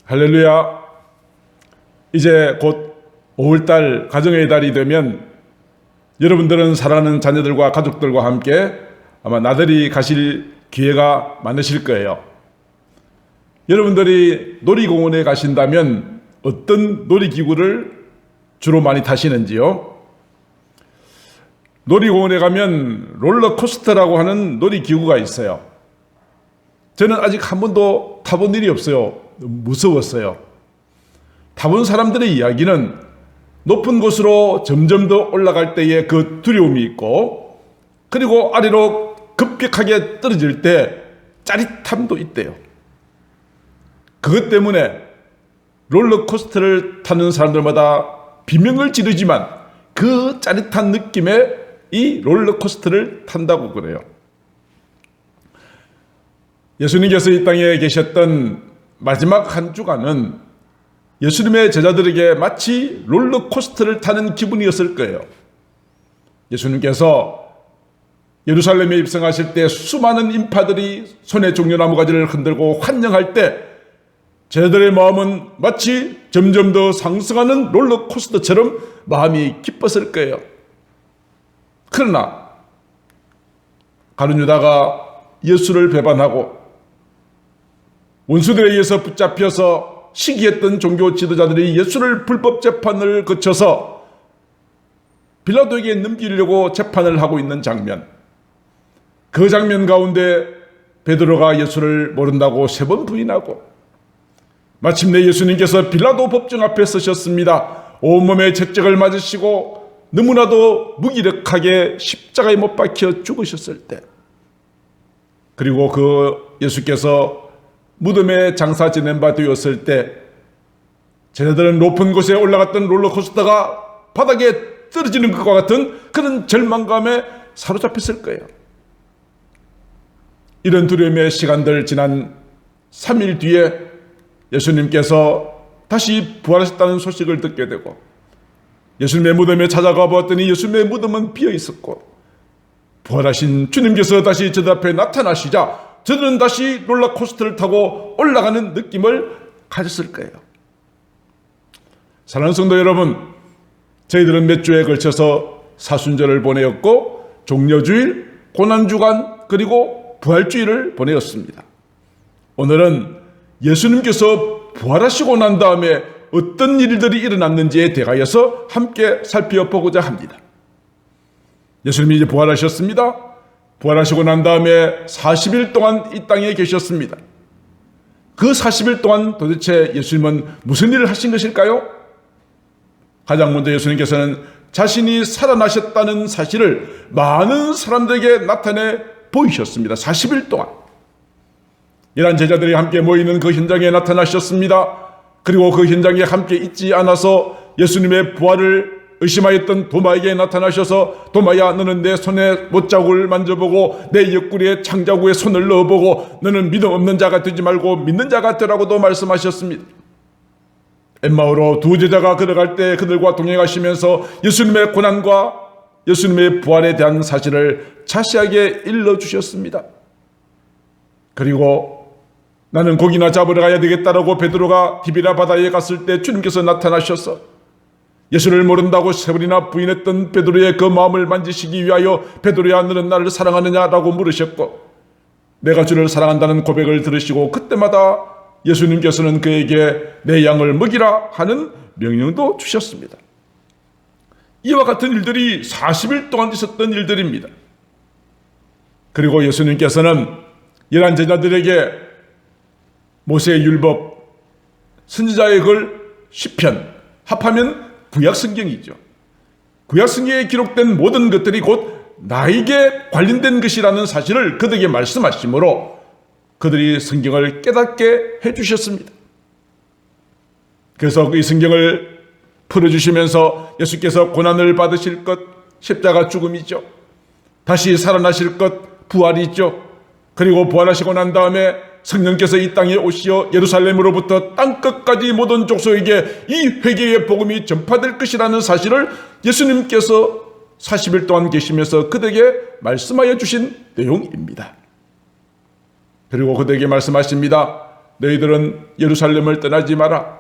할렐루야. 이제 곧 5월달 가정의 달이 되면 여러분들은 사랑하는 자녀들과 가족들과 함께 아마 나들이 가실 기회가 많으실 거예요. 여러분들이 놀이공원에 가신다면 어떤 놀이기구를 주로 많이 타시는지요? 놀이공원에 가면 롤러코스터라고 하는 놀이기구가 있어요. 저는 아직 한 번도 타본 일이 없어요. 무서웠어요. 타본 사람들의 이야기는 높은 곳으로 점점 더 올라갈 때의 그 두려움이 있고, 그리고 아래로 급격하게 떨어질 때 짜릿함도 있대요. 그것 때문에 롤러코스터를 타는 사람들마다 비명을 지르지만 그 짜릿한 느낌에 이 롤러코스터를 탄다고 그래요. 예수님께서 이 땅에 계셨던 마지막 한 주간은 예수님의 제자들에게 마치 롤러코스터를 타는 기분이었을 거예요. 예수님께서 예루살렘에 입성하실 때 수많은 인파들이 손에 종려나무 가지를 흔들고 환영할 때 제자들의 마음은 마치 점점 더 상승하는 롤러코스터처럼 마음이 기뻤을 거예요. 그러나 가룟 유다가 예수를 배반하고 원수들에 의해서 붙잡혀서 시기했던 종교 지도자들이 예수를 불법 재판을 거쳐서 빌라도에게 넘기려고 재판을 하고 있는 장면, 그 장면 가운데 베드로가 예수를 모른다고 3번 부인하고 마침내 예수님께서 빌라도 법정 앞에 서셨습니다. 온몸에 채찍을 맞으시고 너무나도 무기력하게 십자가에 못 박혀 죽으셨을 때, 그리고 그 예수께서 무덤에 장사 지낸 바 되었을 때 제자들은 높은 곳에 올라갔던 롤러코스터가 바닥에 떨어지는 것과 같은 그런 절망감에 사로잡혔을 거예요. 이런 두려움의 시간들 지난 3일 뒤에 예수님께서 다시 부활하셨다는 소식을 듣게 되고 예수님의 무덤에 찾아가 보았더니 예수님의 무덤은 비어 있었고 부활하신 주님께서 다시 저들 앞에 나타나시자 저들은 다시 롤러코스터를 타고 올라가는 느낌을 가졌을 거예요. 사랑하는 성도 여러분, 저희들은 몇 주에 걸쳐서 사순절을 보내었고 종려주일, 고난주간, 그리고 부활주일을 보내었습니다. 오늘은 예수님께서 부활하시고 난 다음에 어떤 일들이 일어났는지에 대하여서 함께 살펴보고자 합니다. 예수님이 이제 부활하셨습니다. 부활하시고 난 다음에 40일 동안 이 땅에 계셨습니다. 그 40일 동안 도대체 예수님은 무슨 일을 하신 것일까요? 가장 먼저 예수님께서는 자신이 살아나셨다는 사실을 많은 사람들에게 나타내 보이셨습니다. 40일 동안. 이란 제자들이 함께 모이는 그 현장에 나타나셨습니다. 그리고 그 현장에 함께 있지 않아서 예수님의 부활을 의심하였던 도마에게 나타나셔서 도마야, 너는 내 손에 못자국을 만져보고 내 옆구리에 창자국에 손을 넣어보고 너는 믿음 없는 자가 되지 말고 믿는 자가 되라고도 말씀하셨습니다. 엠마오로 두 제자가 걸어갈 때 그들과 동행하시면서 예수님의 고난과 예수님의 부활에 대한 사실을 자세하게 일러주셨습니다. 그리고 나는 고기나 잡으러 가야 되겠다라고 베드로가 디비라 바다에 갔을 때 주님께서 나타나셔서 예수를 모른다고 3번이나 부인했던 베드로의 그 마음을 만지시기 위하여 베드로야, 너는 나를 사랑하느냐라고 물으셨고 내가 주를 사랑한다는 고백을 들으시고 그때마다 예수님께서는 그에게 내 양을 먹이라 하는 명령도 주셨습니다. 이와 같은 일들이 40일 동안 있었던 일들입니다. 그리고 예수님께서는 이러한 제자들에게 모세의 율법, 선지자의 글, 시편, 합하면 구약성경이죠. 구약성경에 기록된 모든 것들이 곧 나에게 관련된 것이라는 사실을 그들에게 말씀하시므로 그들이 성경을 깨닫게 해주셨습니다. 그래서 이 성경을 풀어주시면서 예수께서 고난을 받으실 것, 십자가 죽음이죠. 다시 살아나실 것, 부활이죠. 그리고 부활하시고 난 다음에 성령께서 이 땅에 오시어 예루살렘으로부터 땅끝까지 모든 족속에게 이 회개의 복음이 전파될 것이라는 사실을 예수님께서 40일 동안 계시면서 그들에게 말씀하여 주신 내용입니다. 그리고 그들에게 말씀하십니다. 너희들은 예루살렘을 떠나지 마라.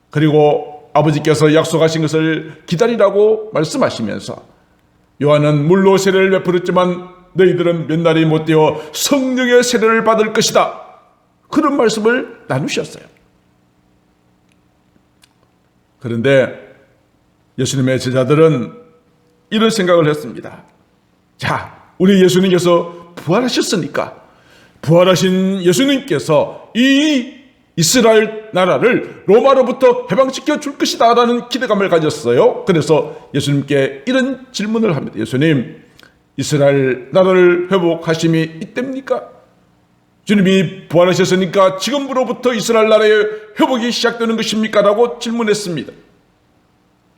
그리고 아버지께서 약속하신 것을 기다리라고 말씀하시면서 요한은 물로 세례를 베풀었지만 너희들은 몇 날이 못 되어 성령의 세례를 받을 것이다. 그런 말씀을 나누셨어요. 그런데 예수님의 제자들은 이런 생각을 했습니다. 자, 우리 예수님께서 부활하셨으니까 부활하신 예수님께서 이 이스라엘 나라를 로마로부터 해방시켜 줄 것이다 라는 기대감을 가졌어요. 그래서 예수님께 이런 질문을 합니다. 예수님, 이스라엘 나라를 회복하심이 이때입니까? 주님이 부활하셨으니까 지금으로부터 이스라엘 나라의 회복이 시작되는 것입니까? 라고 질문했습니다.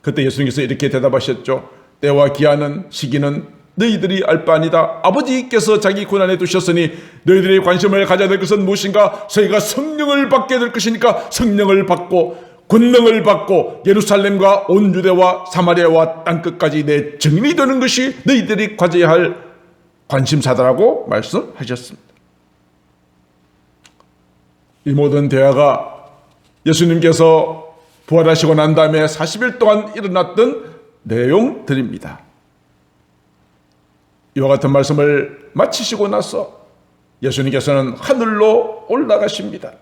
그때 예수님께서 이렇게 대답하셨죠. 때와 기한은 시기는 너희들이 알 바 아니다. 아버지께서 자기 고난에 두셨으니 너희들이 관심을 가져야 될 것은 무엇인가? 저희가 성령을 받게 될 것이니까 성령을 받고 권능을 받고 예루살렘과 온 유대와 사마리아와 땅끝까지 내 증인이 되는 것이 너희들이 가져야 할 관심사다라고 말씀하셨습니다. 이 모든 대화가 예수님께서 부활하시고 난 다음에 40일 동안 일어났던 내용들입니다. 이와 같은 말씀을 마치시고 나서 예수님께서는 하늘로 올라가십니다.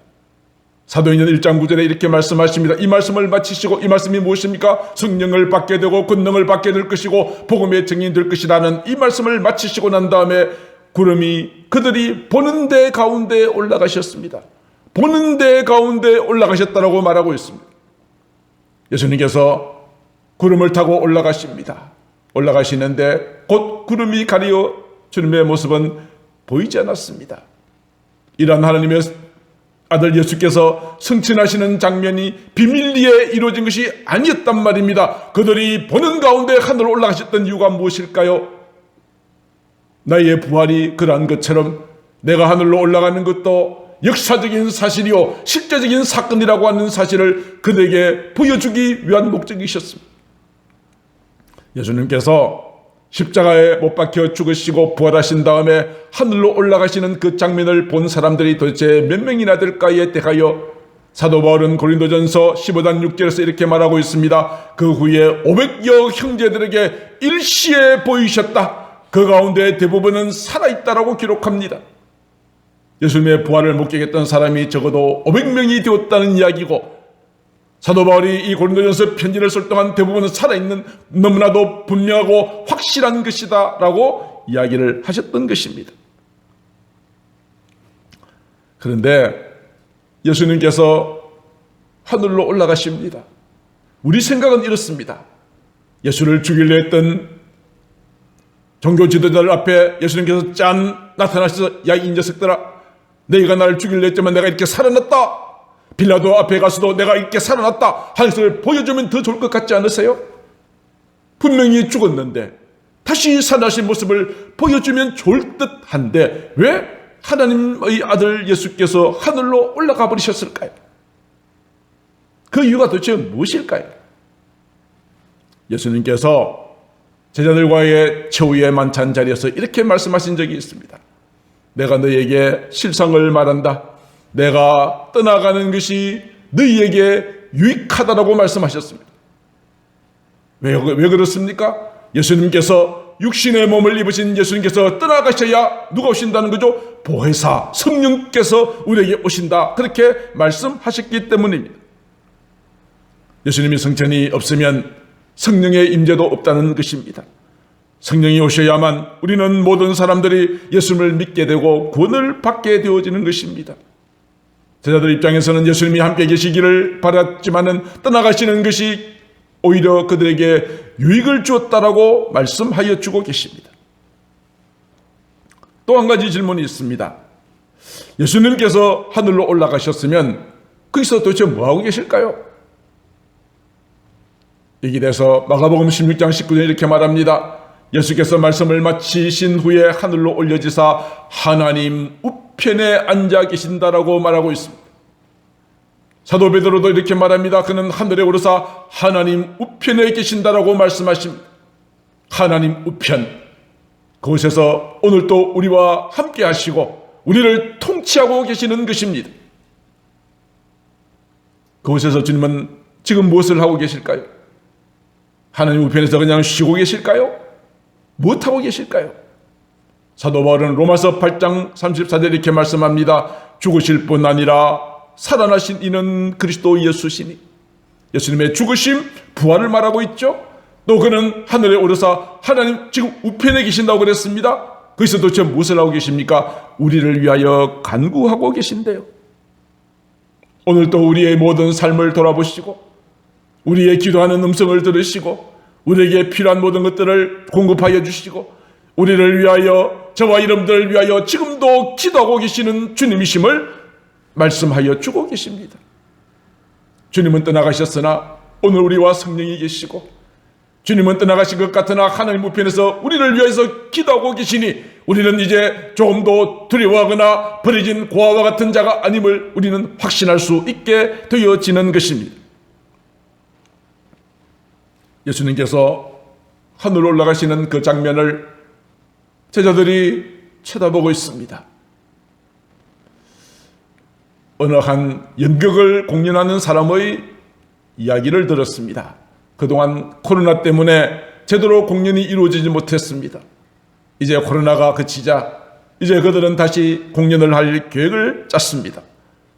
사도행전 1장 9절에 이렇게 말씀하십니다. 이 말씀을 마치시고, 이 말씀이 무엇입니까? 성령을 받게 되고 권능을 받게 될 것이고 복음의 증인이 될 것이라는 이 말씀을 마치시고 난 다음에 구름이 그들이 보는 데 가운데 올라가셨습니다. 보는 데 가운데 올라가셨다라고 말하고 있습니다. 예수님께서 구름을 타고 올라가십니다. 올라가시는데 곧 구름이 가리어 주님의 모습은 보이지 않았습니다. 이런 하나님의 아들 예수께서 승천하시는 장면이 비밀리에 이루어진 것이 아니었단 말입니다. 그들이 보는 가운데 하늘로 올라가셨던 이유가 무엇일까요? 나의 부활이 그러한 것처럼 내가 하늘로 올라가는 것도 역사적인 사실이요 실제적인 사건이라고 하는 사실을 그들에게 보여주기 위한 목적이셨습니다. 예수님께서 십자가에 못 박혀 죽으시고 부활하신 다음에 하늘로 올라가시는 그 장면을 본 사람들이 도대체 몇 명이나 될까에 대하여 사도 바울은 고린도전서 15장 6절에서 이렇게 말하고 있습니다. 그 후에 500여 형제들에게 일시에 보이셨다. 그 가운데 대부분은 살아있다라고 기록합니다. 예수님의 부활을 목격했던 사람이 적어도 500명이 되었다는 이야기고, 사도 바울이 이 고린도전서 편지를 쓸 동안 대부분은 살아있는 너무나도 분명하고 확실한 것이다 라고 이야기를 하셨던 것입니다. 그런데 예수님께서 하늘로 올라가십니다. 우리 생각은 이렇습니다. 예수를 죽이려 했던 종교 지도자들 앞에 예수님께서 짠 나타나셔서 야 이 녀석들아, 너희가 나를 죽이려 했지만 내가 이렇게 살아났다. 빌라도 앞에 가서도 내가 이렇게 살아났다 하는 것을 보여주면 더 좋을 것 같지 않으세요? 분명히 죽었는데 다시 살아나신 모습을 보여주면 좋을 듯한데 왜 하나님의 아들 예수께서 하늘로 올라가 버리셨을까요? 그 이유가 도대체 무엇일까요? 예수님께서 제자들과의 최후의 만찬 자리에서 이렇게 말씀하신 적이 있습니다. 내가 너희에게 실상을 말한다. 내가 떠나가는 것이 너희에게 유익하다라고 말씀하셨습니다. 왜 그렇습니까? 예수님께서 육신의 몸을 입으신 예수님께서 떠나가셔야 누가 오신다는 거죠? 보혜사 성령께서 우리에게 오신다. 그렇게 말씀하셨기 때문입니다. 예수님이 성천이 없으면 성령의 임재도 없다는 것입니다. 성령이 오셔야만 우리는 모든 사람들이 예수님을 믿게 되고 구원을 받게 되어지는 것입니다. 제자들 입장에서는 예수님이 함께 계시기를 바랐지만은 떠나가시는 것이 오히려 그들에게 유익을 주었다라고 말씀하여 주고 계십니다. 또 한 가지 질문이 있습니다. 예수님께서 하늘로 올라가셨으면 거기서 도대체 뭐하고 계실까요? 여기 대해서 마가복음 16장 19절에 이렇게 말합니다. 예수께서 말씀을 마치신 후에 하늘로 올려지사 하나님 우편에 앉아 계신다라고 말하고 있습니다. 사도 베드로도 이렇게 말합니다. 그는 하늘에 오르사 하나님 우편에 계신다라고 말씀하십니다. 하나님 우편, 그곳에서 오늘도 우리와 함께 하시고 우리를 통치하고 계시는 것입니다. 그곳에서 주님은 지금 무엇을 하고 계실까요? 하나님 우편에서 그냥 쉬고 계실까요? 무엇하고 계실까요? 사도 바울은 로마서 8장 34절 이렇게 말씀합니다. 죽으실 뿐 아니라 살아나신 이는 그리스도 예수시니. 예수님의 죽으심, 부활을 말하고 있죠. 또 그는 하늘에 오르사 하나님 지금 우편에 계신다고 그랬습니다. 거기서 도대체 무엇을 하고 계십니까? 우리를 위하여 간구하고 계신대요. 오늘도 우리의 모든 삶을 돌아보시고 우리의 기도하는 음성을 들으시고 우리에게 필요한 모든 것들을 공급하여 주시고 우리를 위하여, 저와 여러분들을 위하여 지금도 기도하고 계시는 주님이심을 말씀하여 주고 계십니다. 주님은 떠나가셨으나 오늘 우리와 성령이 계시고, 주님은 떠나가신 것 같으나 하나님 우편에서 우리를 위해서 기도하고 계시니 우리는 이제 조금도 두려워하거나 버려진 고아와 같은 자가 아님을 우리는 확신할 수 있게 되어지는 것입니다. 예수님께서 하늘로 올라가시는 그 장면을 제자들이 쳐다보고 있습니다. 어느 한 연극을 공연하는 사람의 이야기를 들었습니다. 그동안 코로나 때문에 제대로 공연이 이루어지지 못했습니다. 이제 코로나가 그치자 이제 그들은 다시 공연을 할 계획을 짰습니다.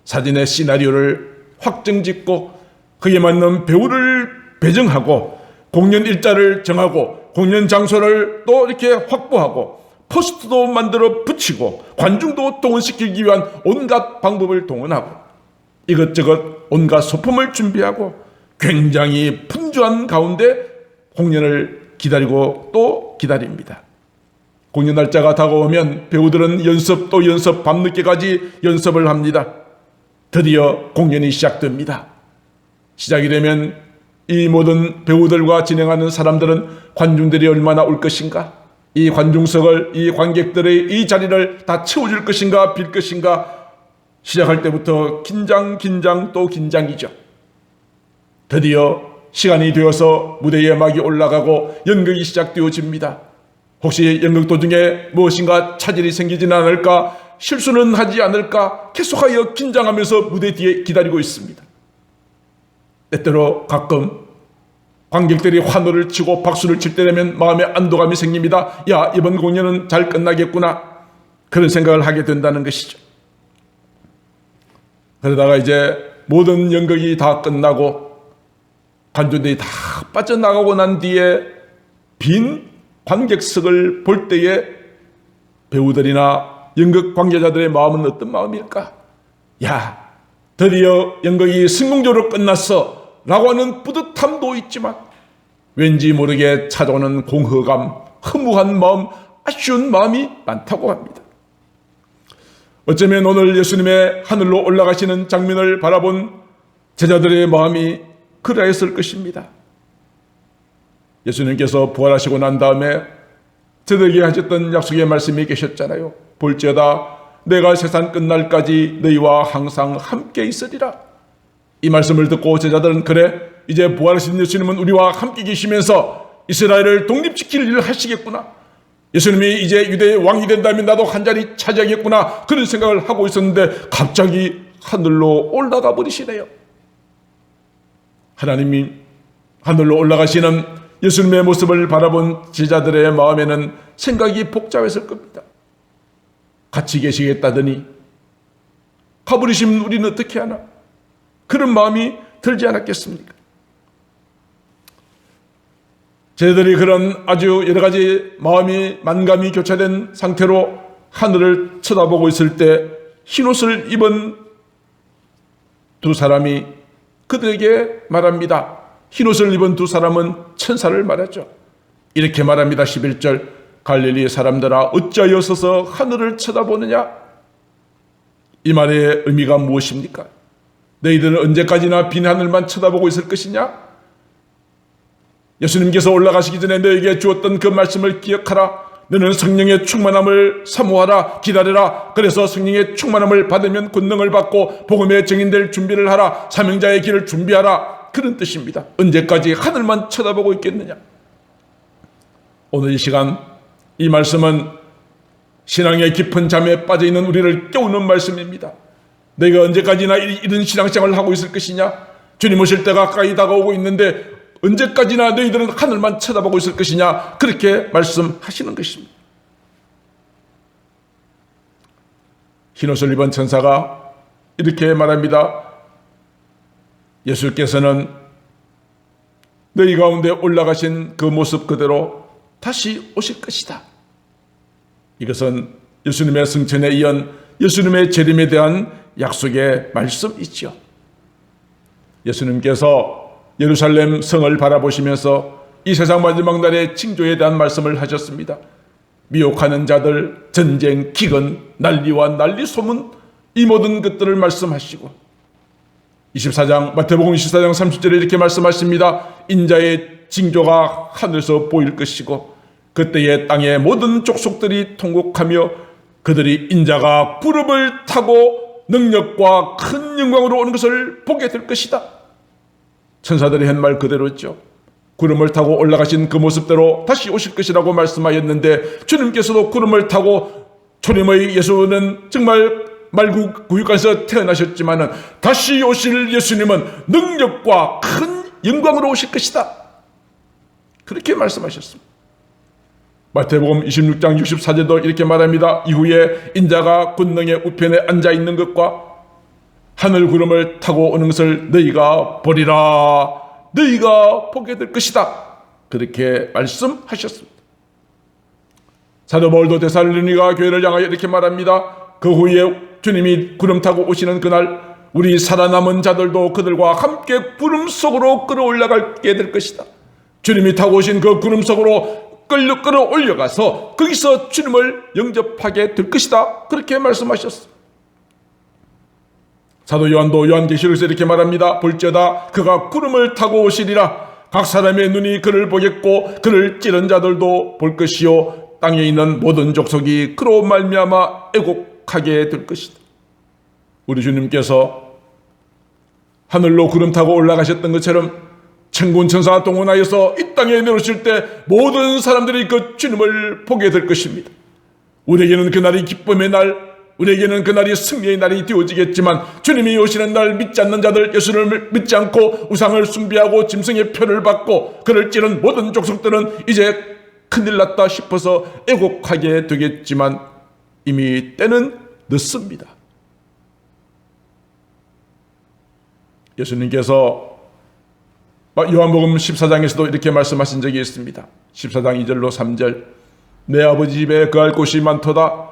사진의 시나리오를 확정짓고 그에 맞는 배우를 배정하고 공연 일자를 정하고 공연 장소를 또 이렇게 확보하고 포스터도 만들어 붙이고 관중도 동원시키기 위한 온갖 방법을 동원하고 이것저것 온갖 소품을 준비하고 굉장히 분주한 가운데 공연을 기다리고 또 기다립니다. 공연 날짜가 다가오면 배우들은 연습 또 연습, 밤늦게까지 연습을 합니다. 드디어 공연이 시작됩니다. 시작이 되면 이 모든 배우들과 진행하는 사람들은 관중들이 얼마나 올 것인가, 이 관중석을, 이 관객들의 이 자리를 다 채워줄 것인가 빌 것인가, 시작할 때부터 긴장 또 긴장이죠. 드디어 시간이 되어서 무대에 막이 올라가고 연극이 시작되어집니다. 혹시 연극 도중에 무엇인가 차질이 생기지는 않을까, 실수는 하지 않을까 계속하여 긴장하면서 무대 뒤에 기다리고 있습니다. 때때로 가끔 관객들이 환호를 치고 박수를 칠 때 되면 마음에 안도감이 생깁니다. 야, 이번 공연은 잘 끝나겠구나, 그런 생각을 하게 된다는 것이죠. 그러다가 이제 모든 연극이 다 끝나고 관중들이 다 빠져나가고 난 뒤에 빈 관객석을 볼 때에 배우들이나 연극 관계자들의 마음은 어떤 마음일까? 야, 드디어 연극이 성공적으로 끝났어 라고 하는 뿌듯함도 있지만 왠지 모르게 찾아오는 공허감, 허무한 마음, 아쉬운 마음이 많다고 합니다. 어쩌면 오늘 예수님의 하늘로 올라가시는 장면을 바라본 제자들의 마음이 그러했을 것입니다. 예수님께서 부활하시고 난 다음에 저들에게 하셨던 약속의 말씀이 계셨잖아요. 볼지어다 내가 세상 끝날까지 너희와 항상 함께 있으리라. 이 말씀을 듣고 제자들은 그래, 이제 부활하신 예수님은 우리와 함께 계시면서 이스라엘을 독립시킬 일을 하시겠구나, 예수님이 이제 유대의 왕이 된다면 나도 한 자리 차지하겠구나, 그런 생각을 하고 있었는데 갑자기 하늘로 올라가 버리시네요. 하나님이 하늘로 올라가시는 예수님의 모습을 바라본 제자들의 마음에는 생각이 복잡했을 겁니다. 같이 계시겠다더니 가버리시면 우리는 어떻게 하나, 그런 마음이 들지 않았겠습니까? 제자들이 그런 아주 여러 가지 마음이 만감이 교차된 상태로 하늘을 쳐다보고 있을 때 흰옷을 입은 두 사람이 그들에게 말합니다. 흰옷을 입은 두 사람은 천사를 말하죠. 이렇게 말합니다. 11절 갈릴리 사람들아 어찌하여 서서 하늘을 쳐다보느냐. 이 말의 의미가 무엇입니까? 너희들은 언제까지나 빈 하늘만 쳐다보고 있을 것이냐? 예수님께서 올라가시기 전에 너에게 주었던 그 말씀을 기억하라. 너는 성령의 충만함을 사모하라, 기다려라. 그래서 성령의 충만함을 받으면 권능을 받고 복음의 증인될 준비를 하라, 사명자의 길을 준비하라, 그런 뜻입니다. 언제까지 하늘만 쳐다보고 있겠느냐? 오늘 이 시간 이 말씀은 신앙의 깊은 잠에 빠져있는 우리를 깨우는 말씀입니다. 내가 언제까지나 이런 신앙생활을 하고 있을 것이냐? 주님 오실 때가 가까이 다가오고 있는데 언제까지나 너희들은 하늘만 쳐다보고 있을 것이냐, 그렇게 말씀하시는 것입니다. 흰옷을 입은 천사가 이렇게 말합니다. 예수께서는 너희 가운데 올라가신 그 모습 그대로 다시 오실 것이다. 이것은 예수님의 승천에 이은 예수님의 재림에 대한 약속의 말씀이지요. 예수님께서 예루살렘 성을 바라보시면서 이 세상 마지막 날의 징조에 대한 말씀을 하셨습니다. 미혹하는 자들, 전쟁, 기근, 난리와 난리 소문, 이 모든 것들을 말씀하시고 24장 마태복음 24장 30절에 이렇게 말씀하십니다. 인자의 징조가 하늘에서 보일 것이고 그때에 땅의 모든 족속들이 통곡하며 그들이 인자가 구름을 타고 능력과 큰 영광으로 오는 것을 보게 될 것이다. 천사들이 한 말 그대로죠. 구름을 타고 올라가신 그 모습대로 다시 오실 것이라고 말씀하였는데 주님께서도 구름을 타고 초림의 예수는 정말 말구육간에서 태어나셨지만 다시 오실 예수님은 능력과 큰 영광으로 오실 것이다. 그렇게 말씀하셨습니다. 마태복음 26장 64절도 이렇게 말합니다. 이후에 인자가 군능의 우편에 앉아있는 것과 하늘 구름을 타고 오는 것을 너희가 보리라. 너희가 보게 될 것이다. 그렇게 말씀하셨습니다. 사도 바울도 데살로니가 교회를 향하여 이렇게 말합니다. 그 후에 주님이 구름 타고 오시는 그날 우리 살아남은 자들도 그들과 함께 구름 속으로 끌어올라가게 될 것이다. 주님이 타고 오신 그 구름 속으로 끌어올려가서 거기서 주님을 영접하게 될 것이다. 그렇게 말씀하셨습니다. 사도 요한도 요한계시록에서 이렇게 말합니다. 볼지어다 그가 구름을 타고 오시리라. 각 사람의 눈이 그를 보겠고 그를 찌른 자들도 볼 것이요 땅에 있는 모든 족속이 그로 말미암아 애곡하게 될 것이다. 우리 주님께서 하늘로 구름 타고 올라가셨던 것처럼 천군 천사가 동원하여서 이 땅에 내려오실 때 모든 사람들이 그 주님을 보게 될 것입니다. 우리에게는 그날이 기쁨의 날, 우리에게는 그날이 승리의 날이 되어지겠지만 주님이 오시는 날 믿지 않는 자들, 예수를 믿지 않고 우상을 숭배하고 짐승의 표를 받고 그를 찌른 모든 족속들은 이제 큰일 났다 싶어서 애곡하게 되겠지만 이미 때는 늦습니다. 예수님께서 요한복음 14장에서도 이렇게 말씀하신 적이 있습니다. 14장 2절로 3절 내 아버지 집에 거할 곳이 많도다.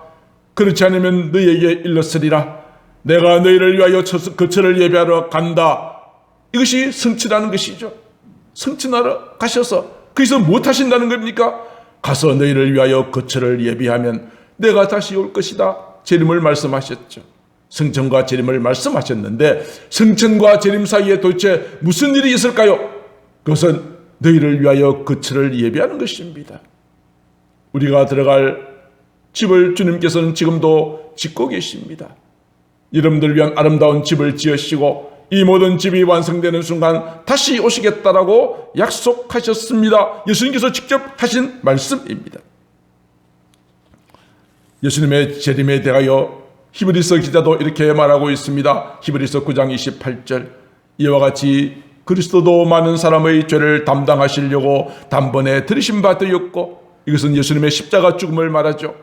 그렇지 않으면 너희에게 일렀으리라. 내가 너희를 위하여 거처를 예비하러 간다. 이것이 성취라는 것이죠. 성취하러 가셔서 거기서 무엇하신다는 겁니까? 가서 너희를 위하여 거처를 예비하면 내가 다시 올 것이다. 재림을 말씀하셨죠. 성천과 재림을 말씀하셨는데 성천과 재림 사이에 도대체 무슨 일이 있을까요? 그것은 너희를 위하여 거처를 예비하는 것입니다. 우리가 들어갈 집을 주님께서는 지금도 짓고 계십니다. 여러분들을 위한 아름다운 집을 지으시고 이 모든 집이 완성되는 순간 다시 오시겠다라고 약속하셨습니다. 예수님께서 직접 하신 말씀입니다. 예수님의 재림에 대하여 히브리서 기자도 이렇게 말하고 있습니다. 히브리서 9장 28절 이와 같이 그리스도도 많은 사람의 죄를 담당하시려고 단번에 들으신 바 되었고 이것은 예수님의 십자가 죽음을 말하죠.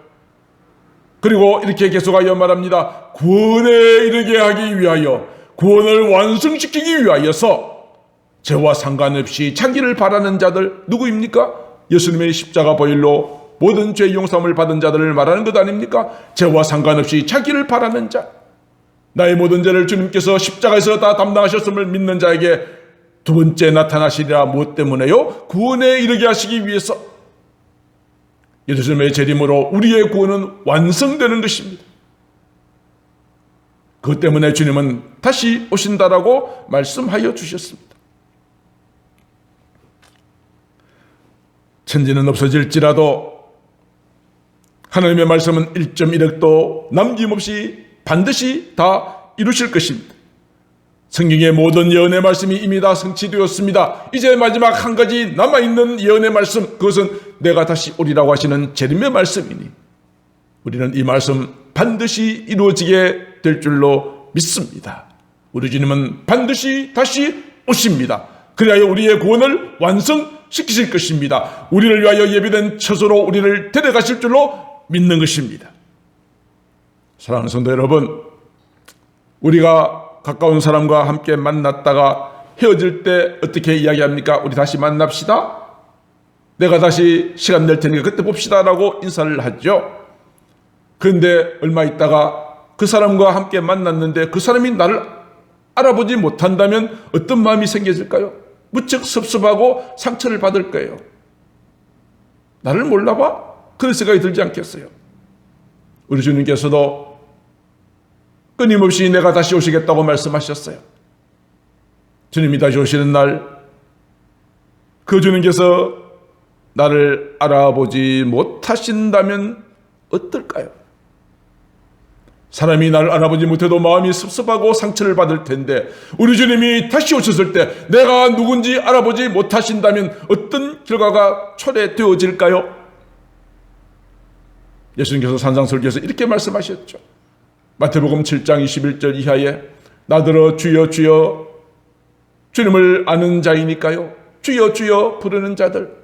그리고 이렇게 계속하여 말합니다. 구원에 이르게 하기 위하여 구원을 완성시키기 위하여서 죄와 상관없이 자기를 바라는 자들 누구입니까? 예수님의 십자가 보혈로 모든 죄 용서함을 받은 자들을 말하는 것 아닙니까? 죄와 상관없이 자기를 바라는 자, 나의 모든 죄를 주님께서 십자가에서 다 담당하셨음을 믿는 자에게 두 번째 나타나시리라. 무엇 때문에요? 구원에 이르게 하시기 위해서. 예수님의 재림으로 우리의 구원은 완성되는 것입니다. 그것 때문에 주님은 다시 오신다라고 말씀하여 주셨습니다. 천지는 없어질지라도 하나님의 말씀은 1.1획도 남김없이 반드시 다 이루실 것입니다. 성경의 모든 예언의 말씀이 이미 다 성취되었습니다. 이제 마지막 한 가지 남아있는 예언의 말씀, 그것은 내가 다시 오리라고 하시는 재림의 말씀이니 우리는 이 말씀 반드시 이루어지게 될 줄로 믿습니다. 우리 주님은 반드시 다시 오십니다. 그리하여 우리의 구원을 완성시키실 것입니다. 우리를 위하여 예비된 처소로 우리를 데려가실 줄로 믿는 것입니다. 사랑하는 성도 여러분, 우리가 가까운 사람과 함께 만났다가 헤어질 때 어떻게 이야기합니까? 우리 다시 만납시다. 내가 다시 시간 낼 테니까 그때 봅시다 라고 인사를 하죠. 그런데 얼마 있다가 그 사람과 함께 만났는데 그 사람이 나를 알아보지 못한다면 어떤 마음이 생겨질까요? 무척 섭섭하고 상처를 받을 거예요. 나를 몰라봐? 그런 생각이 들지 않겠어요? 우리 주님께서도 끊임없이 내가 다시 오시겠다고 말씀하셨어요. 주님이 다시 오시는 날, 그 주님께서 나를 알아보지 못하신다면 어떨까요? 사람이 나를 알아보지 못해도 마음이 섭섭하고 상처를 받을 텐데, 우리 주님이 다시 오셨을 때 내가 누군지 알아보지 못하신다면 어떤 결과가 초래되어질까요? 예수님께서 산상설교에서 이렇게 말씀하셨죠. 마태복음 7장 21절 이하에 나더러 주여 주여 주님을 아는 자이니까요. 주여 주여 부르는 자들.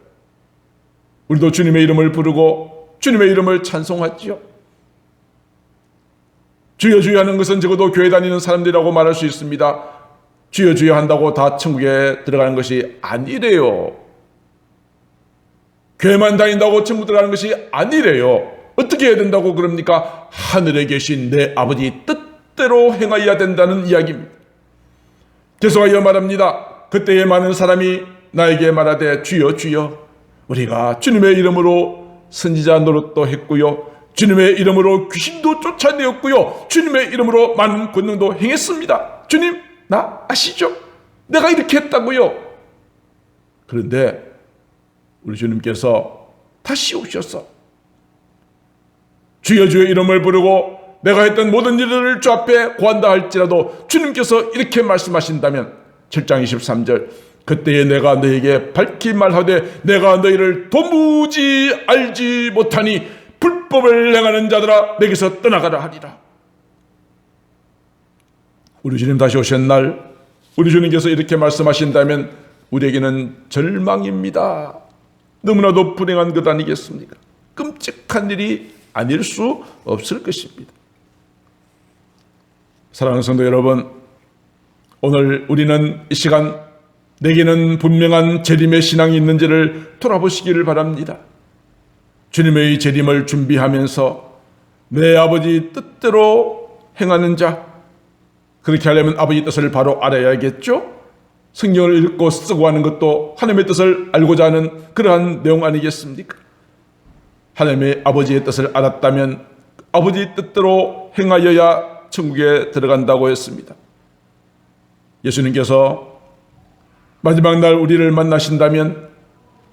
우리도 주님의 이름을 부르고 주님의 이름을 찬송하지요. 주여 주여 하는 것은 적어도 교회 다니는 사람들이라고 말할 수 있습니다. 주여 주여 한다고 다 천국에 들어가는 것이 아니래요. 교회만 다닌다고 천국 들어가는 것이 아니래요. 어떻게 해야 된다고 그럽니까? 하늘에 계신 내 아버지 뜻대로 행하여야 된다는 이야기입니다. 계속하여 말합니다. 그때에 많은 사람이 나에게 말하되 주여 주여 우리가 주님의 이름으로 선지자 노릇도 했고요, 주님의 이름으로 귀신도 쫓아내었고요, 주님의 이름으로 많은 권능도 행했습니다. 주님 나 아시죠? 내가 이렇게 했다고요. 그런데 우리 주님께서 다시 오셔서 주여 주여 이름을 부르고 내가 했던 모든 일들을 주 앞에 고한다 할지라도 주님께서 이렇게 말씀하신다면 7장 23절 그때에 내가 너에게 밝히 말하되 내가 너희를 도무지 알지 못하니 불법을 행하는 자들아 내게서 떠나가라 하리라. 우리 주님 다시 오신 날 우리 주님께서 이렇게 말씀하신다면 우리에게는 절망입니다. 너무나도 불행한 것 아니겠습니까? 끔찍한 일이 아닐 수 없을 것입니다. 사랑하는 성도 여러분, 오늘 우리는 이 시간 내게는 분명한 재림의 신앙이 있는지를 돌아보시기를 바랍니다. 주님의 재림을 준비하면서 내 아버지 뜻대로 행하는 자, 그렇게 하려면 아버지 뜻을 바로 알아야겠죠? 성경을 읽고 쓰고 하는 것도 하나님의 뜻을 알고자 하는 그러한 내용 아니겠습니까? 하나님의 아버지의 뜻을 알았다면 아버지 뜻대로 행하여야 천국에 들어간다고 했습니다. 예수님께서 마지막 날 우리를 만나신다면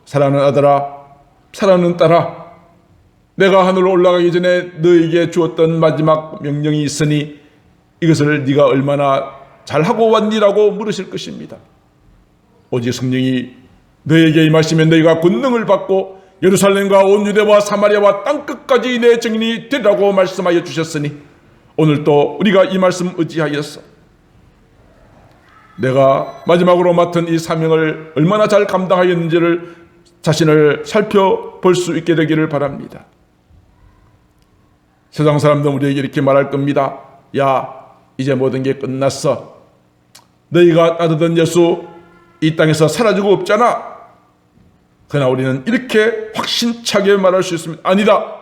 사랑하는 아들아, 사랑하는 딸아, 내가 하늘로 올라가기 전에 너에게 주었던 마지막 명령이 있으니 이것을 네가 얼마나 잘하고 왔니라고 물으실 것입니다. 오직 성령이 너에게 임하시면 너희가 권능을 받고 예루살렘과 온 유대와 사마리아와 땅끝까지 내 증인이 되리라고 말씀하여 주셨으니 오늘 또 우리가 이 말씀 의지하여서 내가 마지막으로 맡은 이 사명을 얼마나 잘 감당하였는지를 자신을 살펴볼 수 있게 되기를 바랍니다. 세상 사람들은 우리에게 이렇게 말할 겁니다. 야, 이제 모든 게 끝났어. 너희가 따르던 예수 이 땅에서 사라지고 없잖아. 그러나 우리는 이렇게 확신차게 말할 수 있습니다. 아니다.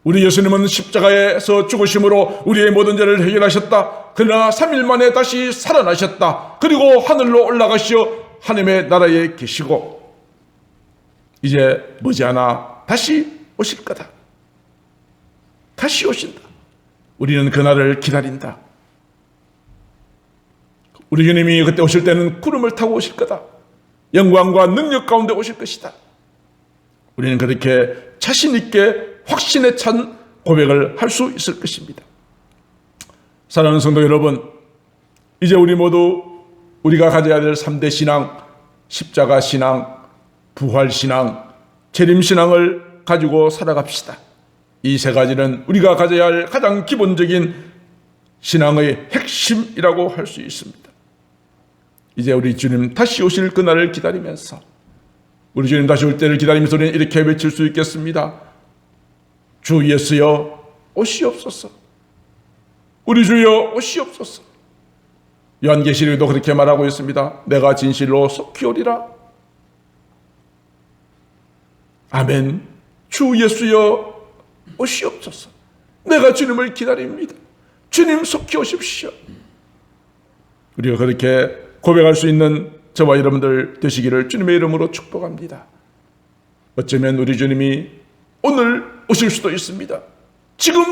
우리 예수님은 십자가에서 죽으심으로 우리의 모든 죄를 해결하셨다. 그러나 3일 만에 다시 살아나셨다. 그리고 하늘로 올라가시어 하나님의 나라에 계시고 이제 머지않아 다시 오실 거다. 다시 오신다. 우리는 그날을 기다린다. 우리 주님이 그때 오실 때는 구름을 타고 오실 거다. 영광과 능력 가운데 오실 것이다. 우리는 그렇게 자신 있게 확신에 찬 고백을 할 수 있을 것입니다. 사랑하는 성도 여러분, 이제 우리 모두 우리가 가져야 될 3대 신앙, 십자가 신앙, 부활 신앙, 재림 신앙을 가지고 살아갑시다. 이 세 가지는 우리가 가져야 할 가장 기본적인 신앙의 핵심이라고 할 수 있습니다. 이제 우리 주님 다시 오실 그날을 기다리면서, 우리 주님 다시 올 때를 기다리면서 우리는 이렇게 외칠 수 있겠습니다. 주 예수여 오시옵소서. 우리 주여 오시옵소서. 요한계시록에도 그렇게 말하고 있습니다. 내가 진실로 속히 오리라. 아멘. 주 예수여 오시옵소서. 내가 주님을 기다립니다. 주님 속히 오십시오. 우리가 그렇게 고백할 수 있는 저와 여러분들 되시기를 주님의 이름으로 축복합니다. 어쩌면 우리 주님이 오늘 오실 수도 있습니다. 지금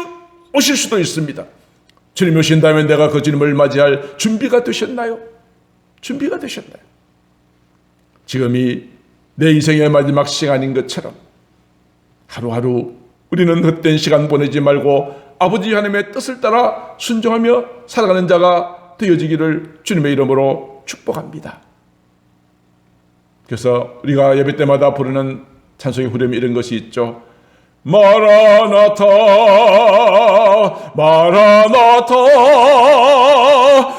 오실 수도 있습니다. 주님 오신다면 내가 그 주님을 맞이할 준비가 되셨나요? 준비가 되셨나요? 지금이 내 인생의 마지막 시간인 것처럼 하루하루 우리는 헛된 시간 보내지 말고 아버지 하나님의 뜻을 따라 순종하며 살아가는 자가 되어지기를 주님의 이름으로 축복합니다. 그래서 우리가 예배 때마다 부르는 찬송의 후렴이 이런 것이 있죠. 마라나타 마라나타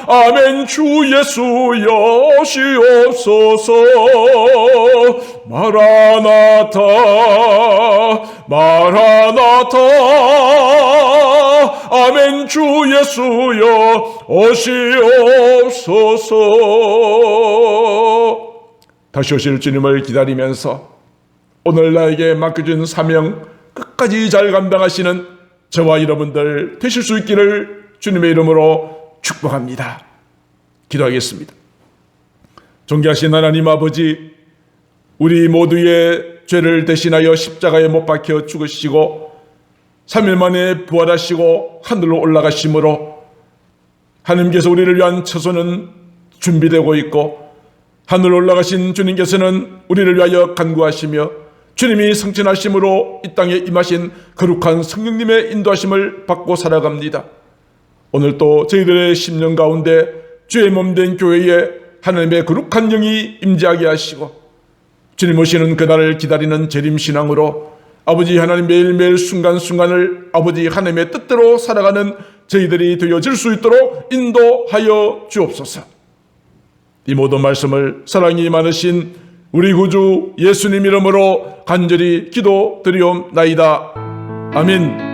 아멘. 주 예수여 오시옵소서. 마라나타 마라나타 아멘. 주 예수여 오시옵소서. 다시 오실 주님을 기다리면서 오늘 나에게 맡겨준 사명 끝까지 잘 감당하시는 저와 여러분들 되실 수 있기를 주님의 이름으로 축복합니다. 기도하겠습니다. 존귀하신 하나님 아버지, 우리 모두의 죄를 대신하여 십자가에 못 박혀 죽으시고 3일 만에 부활하시고 하늘로 올라가심으로 하나님께서 우리를 위한 처소는 준비되고 있고, 하늘로 올라가신 주님께서는 우리를 위하여 간구하시며 주님이 성천하심으로 이 땅에 임하신 거룩한 성령님의 인도하심을 받고 살아갑니다. 오늘 또 저희들의 심령 가운데 주의 몸된 교회에 하나님의 거룩한 영이 임재하게 하시고 주님 오시는 그날을 기다리는 재림신앙으로 아버지 하나님 매일매일 순간순간을 아버지 하나님의 뜻대로 살아가는 저희들이 되어질 수 있도록 인도하여 주옵소서. 이 모든 말씀을 사랑이 많으신 우리 구주 예수님 이름으로 간절히 기도드리옵나이다. 아멘.